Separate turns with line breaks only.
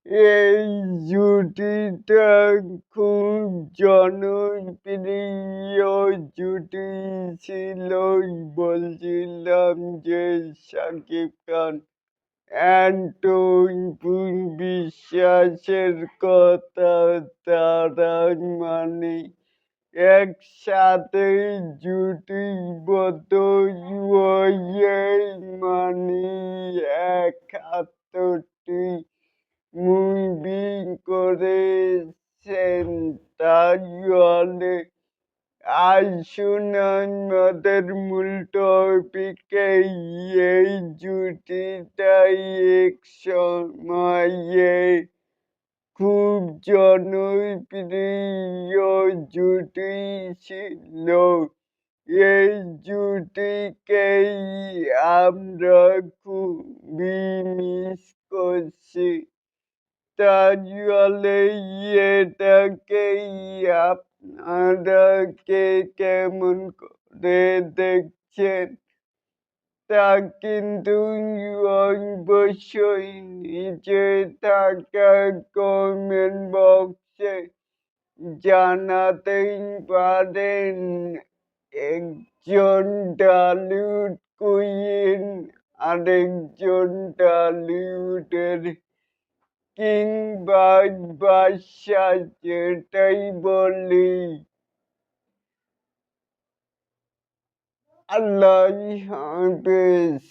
এই জুটিটা খুব জনপ্রিয় জুটি ছিল। বলছিলাম যে শাকিব খান অ্যান্ড টুইংকুল বিশ্বাসের কথা। তারা মানে একসাথে জুটিবদ্ধ হয়ে মানে ৭১টি মুভি করেছেন। তাহলে আসুন আমাদের মূল টপিকে। এই জুটিটা এক সময়ে খুব জনপ্রিয় জুটি ছিল। এই জুটিকেই আমরা খুবই মিস করছি। তাহলে এটাকেই আপনারা কে কেমন করে দেখছেন তা কিন্তু অবশ্যই নিচে থাকা কমেন্ট বক্সে জানাতেই পারেন। একজন ঢালিউড কুইন আরেকজন ঢালিউডের কিং বা বাদশা, যেটাই বলি। আল্লাহ হাফেজ।